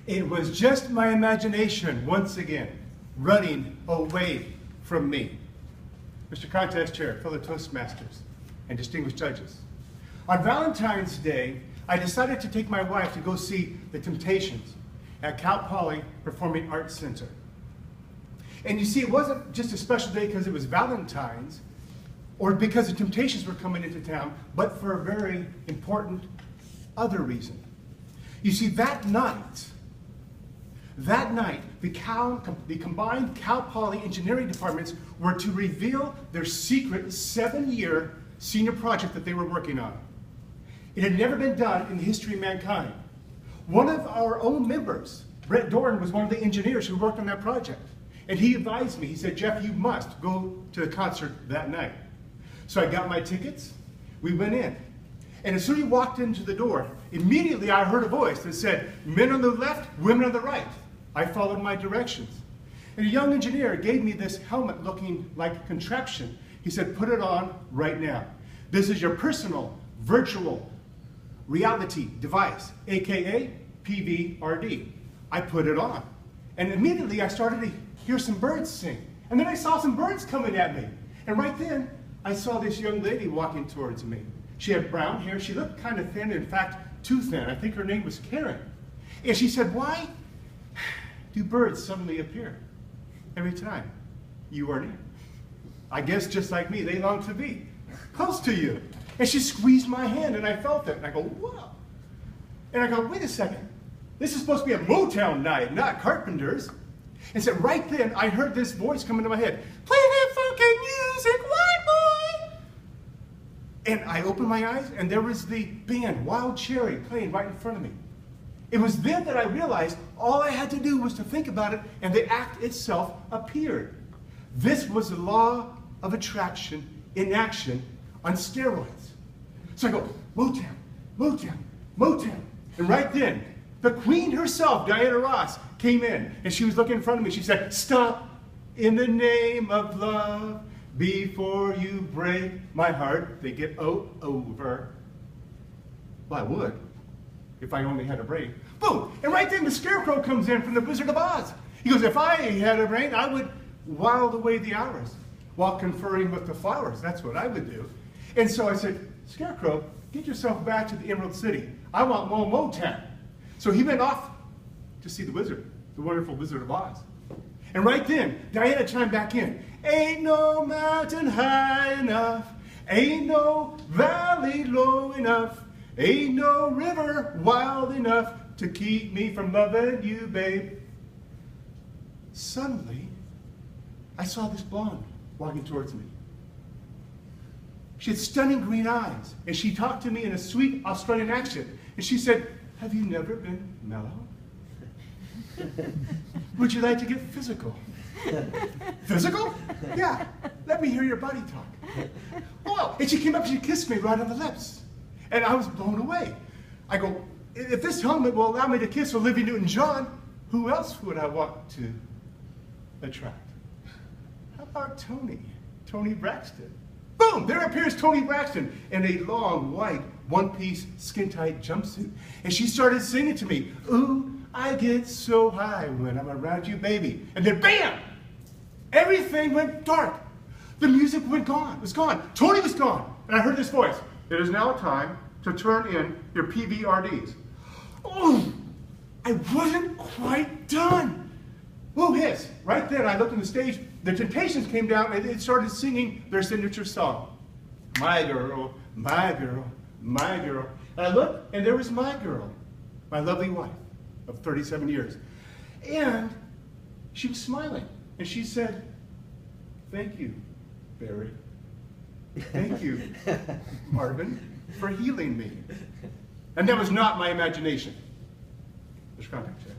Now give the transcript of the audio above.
It was just my imagination, once again, running away from me. Mr. Contest Chair, fellow Toastmasters, and distinguished judges. On Valentine's Day, I decided to take my wife to go see The Temptations at Cal Poly Performing Arts Center. And you see, it wasn't just a special day because it was Valentine's, or because the Temptations were coming into town, but for a very important other reason. You see, that night, the combined Cal Poly engineering departments were to reveal their secret 7-year senior project that they were working on. It had never been done in the history of mankind. One of our own members, Brett Dorn, was one of the engineers who worked on that project. And he advised me, he said, Jeff, you must go to the concert that night. So I got my tickets, we went in. And as soon as we walked into the door, immediately I heard a voice that said, men on the left, women on the right. I followed my directions. And a young engineer gave me this helmet looking like a contraption. He said, put it on right now. This is your personal, virtual reality device, AKA PVRD. I put it on. And immediately I started to hear some birds sing. And then I saw some birds coming at me. And right then, I saw this young lady walking towards me. She had brown hair. She looked kind of thin, in fact, too thin. I think her name was Karen. And she said, why do birds suddenly appear every time you are near? I guess just like me, they long to be close to you. And she squeezed my hand, and I felt it. And I go, whoa. And I go, wait a second. This is supposed to be a Motown night, not Carpenter's. And so right then, I heard this voice come into my head. Play that funky music, white boy. And I opened my eyes, and there was the band, Wild Cherry, playing right in front of me. It was then that I realized all I had to do was to think about it, and the act itself appeared. This was the law of attraction in action on steroids. So I go, Motown, Motown, Motown. And right then, the queen herself, Diana Ross, came in, and she was looking in front of me. She said, stop in the name of love before you break my heart. They get over. Well, I would, if I only had a brain. Boom! And right then the Scarecrow comes in from the Wizard of Oz. He goes, if I had a brain, I would while away the hours while conferring with the flowers. That's what I would do. And so I said, Scarecrow, get yourself back to the Emerald City. I want more Motown. So he went off to see the wizard, the wonderful Wizard of Oz. And right then, Diana chimed back in. Ain't no mountain high enough, ain't no valley low enough, ain't no river wild enough to keep me from loving you, babe. Suddenly, I saw this blonde walking towards me. She had stunning green eyes, and she talked to me in a sweet Australian accent. And she said, have you never been mellow? Would you like to get physical? Physical? Yeah. Let me hear your body talk. Oh, and she came up and she kissed me right on the lips. And I was blown away. I go, if this helmet will allow me to kiss Olivia Newton-John, who else would I want to attract? How about Toni Braxton? Boom! There appears Toni Braxton in a long, white, one-piece, skin-tight jumpsuit. And she started singing to me, ooh, I get so high when I'm around you, baby. And then bam! Everything went dark. The music was gone. Toni was gone. And I heard this voice. It is now time to turn in your PVRDs. Oh, I wasn't quite done. Whoa, hiss. Right then, I looked on the stage. The Temptations came down and they started singing their signature song. My girl, my girl, my girl. And I looked, and there was my girl, my lovely wife of 37 years. And she was smiling. And she said, thank you, Barry. Thank you, Marvin, for healing me. And that was not my imagination. Mr. Contact Chair.